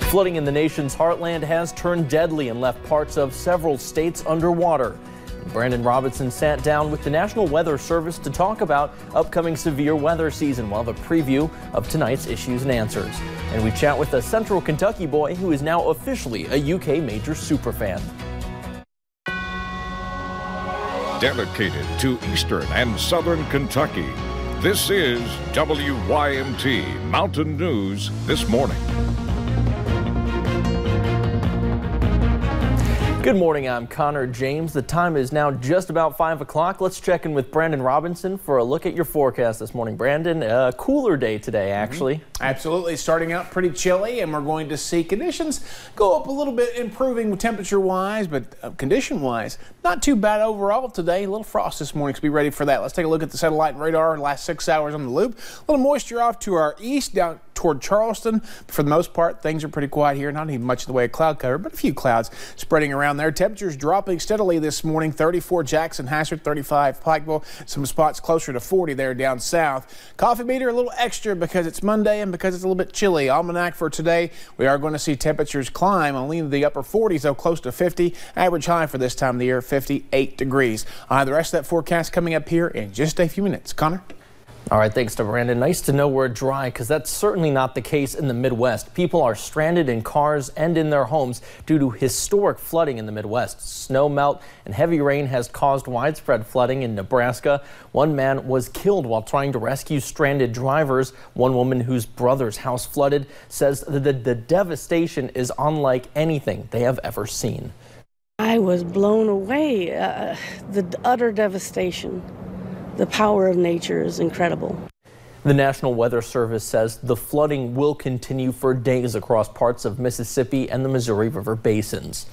Flooding in the nation's heartland has turned deadly and left parts of several states underwater. Brandon Robinson sat down with the National Weather Service to talk about upcoming severe weather season while the preview of tonight's issues and answers. And we chat with a Central Kentucky boy who is now officially a UK major superfan. Dedicated to Eastern and Southern Kentucky, this is WYMT Mountain News This Morning. Good morning, I'm Connor James. The time is now just about 5 o'clock. Let's check in with Brandon Robinson for a look at your forecast this morning. Brandon, a cooler day today, actually. Absolutely. Starting out pretty chilly, and we're going to see conditions go up a little bit, improving temperature-wise, but condition-wise, not too bad overall today. A little frost this morning, so be ready for that. Let's take a look at the satellite and radar the last 6 hours on the loop. A little moisture off to our east, down toward Charleston. For the most part, things are pretty quiet here. Not even much in the way of cloud cover, but a few clouds spreading around there. Temperatures dropping steadily this morning. 34 Jackson, Hazard, 35 Pikeville. Some spots closer to 40 there down south. Coffee meter a little extra because it's Monday and because it's a little bit chilly. Almanac for today, we are going to see temperatures climb only in the upper 40s, though close to 50. Average high for this time of the year, 58 degrees. The rest of that forecast coming up here in just a few minutes. Connor? All right, thanks to Brandon. Nice to know we're dry because that's certainly not the case in the Midwest. People are stranded in cars and in their homes due to historic flooding in the Midwest. Snow melt and heavy rain has caused widespread flooding in Nebraska. One man was killed while trying to rescue stranded drivers. One woman whose brother's house flooded says that the devastation is unlike anything they have ever seen. I was blown away. The utter devastation. The power of nature is incredible. The National Weather Service says the flooding will continue for days across parts of Mississippi and the Missouri River basins.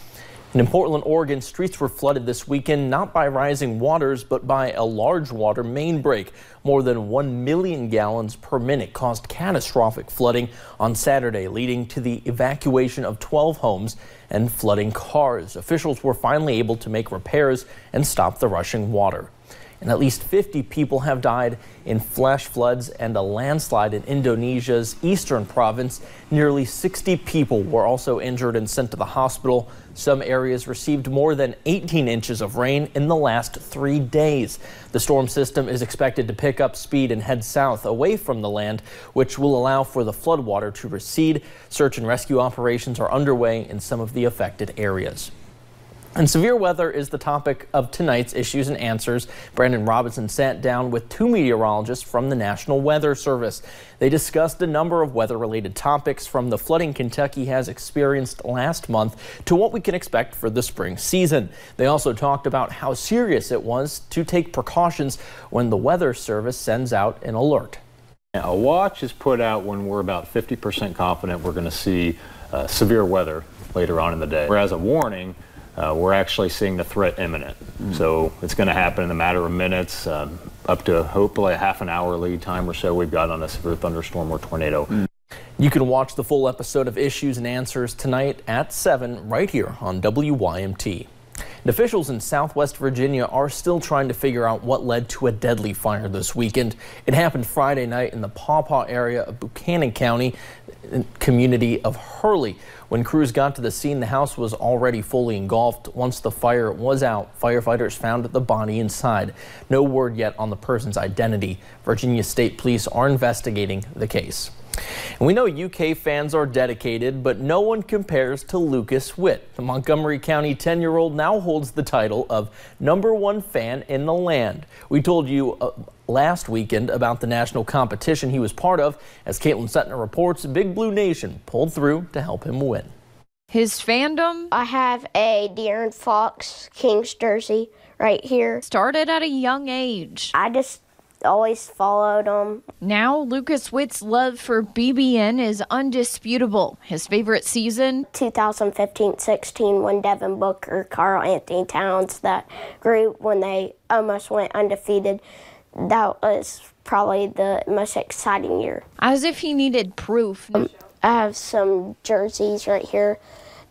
In Portland, Oregon, streets were flooded this weekend not by rising waters but by a large water main break. More than 1 million gallons per minute caused catastrophic flooding on Saturday, leading to the evacuation of 12 homes and flooding cars. Officials were finally able to make repairs and stop the rushing water. And at least 50 people have died in flash floods and a landslide in Indonesia's eastern province. Nearly 60 people were also injured and sent to the hospital. Some areas received more than 18 inches of rain in the last 3 days. The storm system is expected to pick up speed and head south away from the land, which will allow for the floodwater to recede. Search and rescue operations are underway in some of the affected areas. And severe weather is the topic of tonight's issues and answers. Brandon Robinson sat down with 2 meteorologists from the National Weather Service. They discussed a number of weather-related topics, from the flooding Kentucky has experienced last month to what we can expect for the spring season. They also talked about how serious it was to take precautions when the Weather Service sends out an alert. A watch is put out when we're about 50% confident we're going to see severe weather later on in the day, whereas a warning, we're actually seeing the threat imminent. So it's going to happen in a matter of minutes, up to hopefully a half an hour lead time or so we've got on a severe thunderstorm or tornado. You can watch the full episode of Issues and Answers tonight at 7 right here on WYMT. And officials in Southwest Virginia are still trying to figure out what led to a deadly fire this weekend. It happened Friday night in the Paw Paw area of Buchanan County, community of Hurley. When crews got to the scene, the house was already fully engulfed. Once the fire was out, firefighters found the body inside. No word yet on the person's identity. Virginia State Police are investigating the case. And we know UK fans are dedicated, but no one compares to Lucas Witt. The Montgomery County 10-year-old now holds the title of #1 fan in the land. We told you last weekend about the national competition he was part of. As Caitlin Setner reports, Big Blue Nation pulled through to help him win. His fandom? I have a De'Aaron Fox Kings jersey right here. Started at a young age. I just always followed him. Now, Lucas Witt's love for BBN is undisputable. His favorite season? 2015-16, when Devin Booker, Karl Anthony Towns, that group, when they almost went undefeated. That was probably the most exciting year. As if he needed proof. I have some jerseys right here.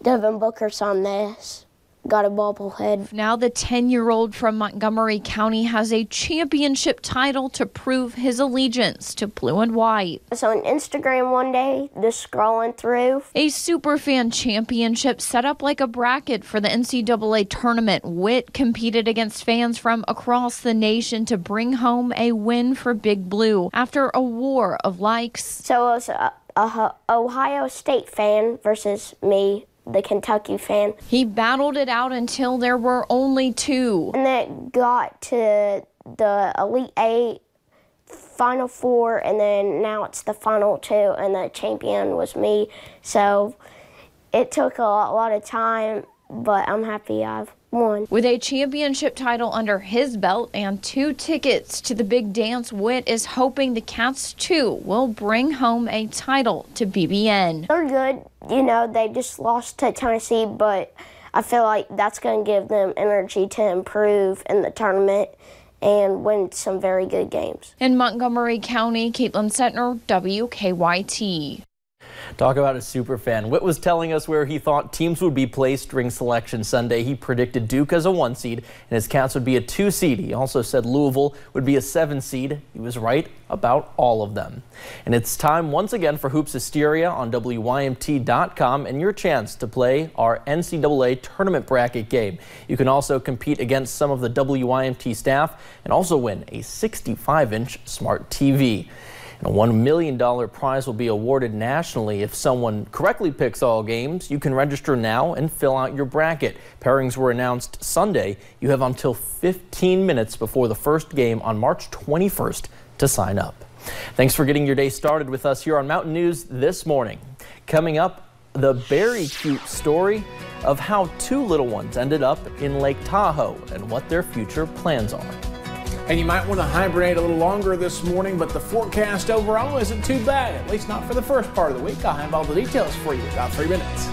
Devin Booker's on this. got a bobblehead. Now the 10-year-old from Montgomery County has a championship title to prove his allegiance to blue and white. I was on Instagram one day, just scrolling through. A Superfan championship set up like a bracket for the NCAA tournament. Witt competed against fans from across the nation to bring home a win for Big Blue after a war of likes. So it was a Ohio State fan versus me, the Kentucky fan. He battled it out until there were only two. And then it got to the Elite Eight, Final Four, and then now it's the Final Two, and the champion was me. So it took a lot of time, but I'm happy I've won. With a championship title under his belt and 2 tickets to the big dance, Witt is hoping the Cats too will bring home a title to BBN. They're good. You know, they just lost to Tennessee, but I feel like that's going to give them energy to improve in the tournament and win some very good games. In Montgomery County, Caitlin Setner, WKYT. Talk about a super fan. Witt was telling us where he thought teams would be placed during Selection Sunday. He predicted Duke as a 1 seed and his Cats would be a 2 seed. He also said Louisville would be a 7 seed. He was right about all of them. And it's time once again for Hoops Hysteria on WYMT.com and your chance to play our NCAA tournament bracket game. You can also compete against some of the WYMT staff and also win a 65-inch smart TV. A $1 million prize will be awarded nationally if someone correctly picks all games. You can register now and fill out your bracket. Pairings were announced Sunday. You have until 15 minutes before the first game on March 21st to sign up. Thanks for getting your day started with us here on Mountain News this morning. Coming up, the very cute story of how 2 little ones ended up in Lake Tahoe and what their future plans are. And you might want to hibernate a little longer this morning, but the forecast overall isn't too bad, at least not for the first part of the week. I'll have all the details for you in about 3 minutes.